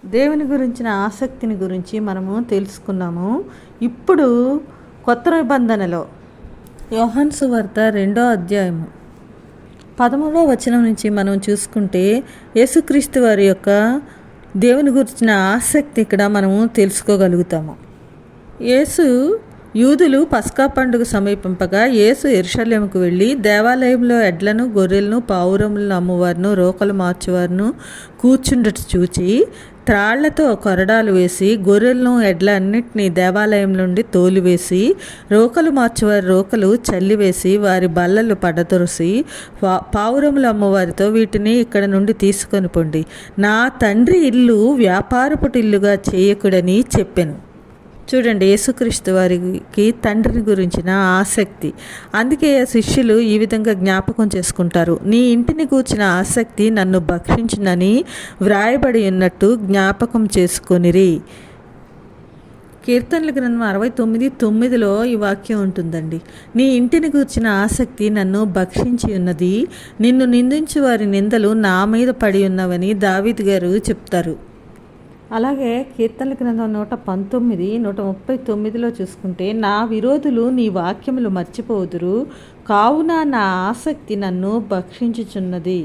దేవుని గురించిన ఆసక్తిని గురించి మనము తెలుసుకున్నాము. ఇప్పుడు కొత్త నిబంధనలో యోహాను సువార్త 2వ అధ్యాయము 13వ వచనం నుంచి మనం చూసుకుంటే యేసుక్రీస్తు వారి యొక్క దేవుని గురించిన ఆసక్తి ఇక్కడ మనము తెలుసుకోగలుగుతాము. యూదులు పస్కా పండుగ సమీపింపగా యేసు యెరూషలేముకు వెళ్ళి దేవాలయంలో ఎడ్లను గొర్రెలను పావురములను అమ్మువారును రోకలు మార్చువారును కూర్చుండట చూచి త్రాళ్లతో కొరడాలు వేసి గొర్రెలను ఎడ్ల అన్నిటినీ దేవాలయం నుండి తోలివేసి రోకలు మార్చువారి రోకలు చల్లివేసి వారి బల్లలు పడదొరిసి పావురములు అమ్మవారితో వీటిని ఇక్కడ నుండి తీసుకొని పొండి, నా తండ్రి ఇల్లు వ్యాపారపు ఇల్లుగా చేయకుడని చెప్పెను. చూడండి, యేసుక్రీస్తు వారికి తండ్రిని గురించిన ఆసక్తి. అందుకే శిష్యులు ఈ విధంగా జ్ఞాపకం చేసుకుంటారు, నీ ఇంటిని గూర్చిన ఆసక్తి నన్ను భక్షించునని వ్రాయబడి ఉన్నట్టు జ్ఞాపకం చేసుకొనిరి. కీర్తనల గ్రంథం 69:9లో ఈ వాక్యం ఉంటుందండి. నీ ఇంటిని గూర్చిన ఆసక్తి నన్ను భక్షించి ఉన్నది, నిన్ను నిందించు వారి నిందలు నా మీద పడి ఉన్నవని దావీదు గారు చెప్తారు. అలాగే కీర్తనల గ్రంథం 119, 139లో చూసుకుంటే, నా విరోధులు నీ వాక్యములు మర్చిపోదురు, కావున నా ఆసక్తి నన్ను భక్షించుచున్నది.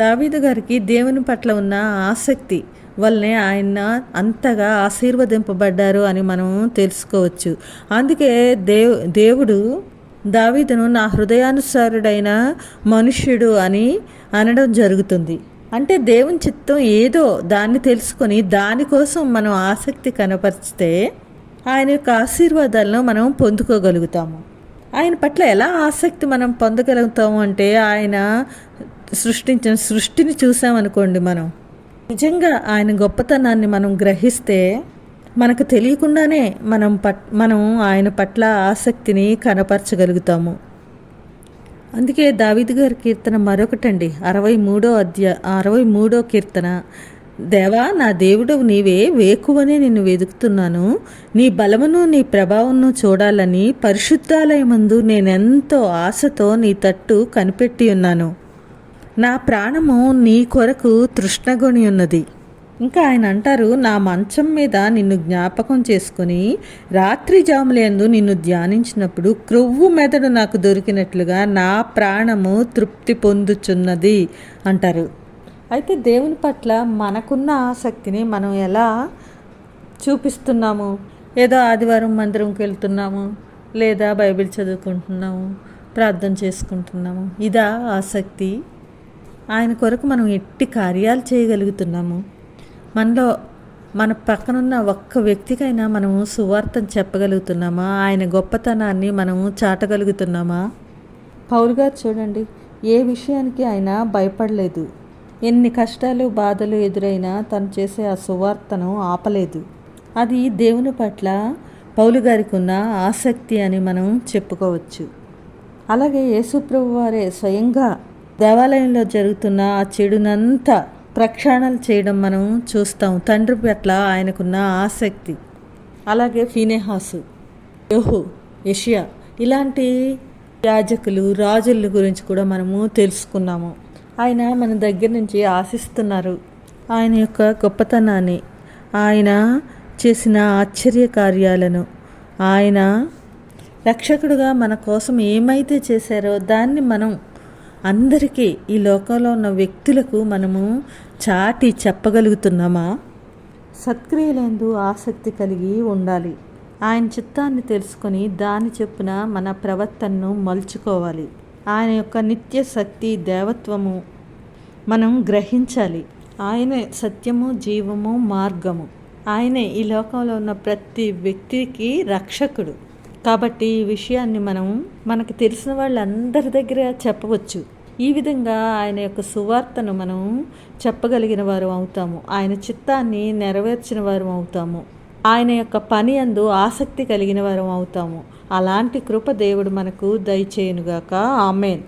దావీదు గారికి దేవుని పట్ల ఉన్న ఆసక్తి వల్లనే ఆయన అంతగా ఆశీర్వదింపబడ్డారు అని మనం తెలుసుకోవచ్చు. అందుకే దేవుడు దావీదును నా హృదయానుసారుడైన మనుష్యుడు అని అనడం జరుగుతుంది. అంటే దేవుని చిత్తం ఏదో దాన్ని తెలుసుకొని దానికోసం మనం ఆసక్తి కనపరిస్తే ఆయన యొక్క ఆశీర్వాదాలను మనం పొందుకోగలుగుతాము. ఆయన పట్ల ఎలా ఆసక్తి మనం పొందగలుగుతాము అంటే, ఆయన సృష్టించిన సృష్టిని చూసామనుకోండి, మనం నిజంగా ఆయన గొప్పతనాన్ని మనం గ్రహిస్తే మనకు తెలియకుండానే మనం ఆయన పట్ల ఆసక్తిని కనపరచగలుగుతాము. అందుకే దావీదు గారి కీర్తన మరొకటండి, 63వ కీర్తన, దేవా నా దేవుడవు నీవే, వేకువనే నిన్ను వెతుకుతున్నాను, నీ బలమును నీ ప్రభావమును చూడాలని పరిశుద్ధాలయమందు నేనెంతో ఆశతో నీ తట్టు కనిపెట్టి ఉన్నాను. నా ప్రాణము నీ కొరకు తృష్ణగొని ఉన్నది. ఇంకా ఆయన అంటారు, నా మంచం మీద నిన్ను జ్ఞాపకం చేసుకొని రాత్రి జాములందు నిన్ను ధ్యానించినప్పుడు క్రొవ్వు మెదడు నాకు దొరికినట్లుగా నా ప్రాణము తృప్తి పొందుచున్నది అంటారు. అయితే దేవుని పట్ల మనకున్న ఆసక్తిని మనం ఎలా చూపిస్తున్నాము? ఏదో ఆదివారం మందిరంకి వెళ్తున్నాము, లేదా బైబిల్ చదువుకుంటున్నాము, ప్రార్థన చేసుకుంటున్నాము, ఇదా ఆసక్తి? ఆయన కొరకు మనం ఎట్టి కార్యాలు చేయగలుగుతున్నాము? మనలో మన పక్కనున్న ఒక్క వ్యక్తికైనా మనము సువార్తను చెప్పగలుగుతున్నామా? ఆయన గొప్పతనాన్ని మనము చాటగలుగుతున్నామా? పౌలు గారు చూడండి, ఏ విషయానికి ఆయన భయపడలేదు. ఎన్ని కష్టాలు బాధలు ఎదురైనా తను చేసే ఆ సువార్తను ఆపలేదు. అది దేవుని పట్ల పౌలు గారికి ఉన్న ఆసక్తి అని మనం చెప్పుకోవచ్చు. అలాగే యేసుప్రభు వారే స్వయంగా దేవాలయంలో జరుగుతున్న ఆ చెడునంతా ప్రక్షాళన చేయడం మనం చూస్తాం. తండ్రి పట్ల ఆయనకున్న ఆసక్తి. అలాగే ఫీనెహాసు, యెహూ, యెషయా ఇలాంటి యాజకులు, రాజుల గురించి కూడా మనము తెలుసుకున్నాము. ఆయన మన దగ్గర నుంచి ఆశిస్తున్నారు ఆయన యొక్క గొప్పతనాన్ని, ఆయన చేసిన ఆశ్చర్య కార్యాలను, ఆయన రక్షకుడుగా మన కోసం ఏమైతే చేశారో దాన్ని మనం అందరికీ, ఈ లోకంలో ఉన్న వ్యక్తులకు మనము చాటి చెప్పగలుగుతున్నామా? సత్క్రియలందు ఆసక్తి కలిగి ఉండాలి. ఆయన చిత్తాన్ని తెలుసుకొని దాని చొప్పున మన ప్రవర్తనను మలుచుకోవాలి. ఆయన యొక్క నిత్య శక్తి, దేవత్వము మనం గ్రహించాలి. ఆయనే సత్యము, జీవము, మార్గము. ఆయనే ఈ లోకంలో ఉన్న ప్రతి వ్యక్తికి రక్షకుడు. కాబట్టి ఈ విషయాన్ని మనం మనకు తెలిసిన వాళ్ళందరి దగ్గర చెప్పవచ్చు. ఈ విధంగా ఆయన యొక్క సువార్తను మనం చెప్పగలిగిన వారు అవుతాము. ఆయన చిత్తాన్ని నెరవేర్చిన వారు అవుతాము. ఆయన యొక్క పని యందు ఆసక్తి కలిగిన వారు అవుతాము. అలాంటి కృప దేవుడు మనకు దయచేయునుగాక. ఆమేన్.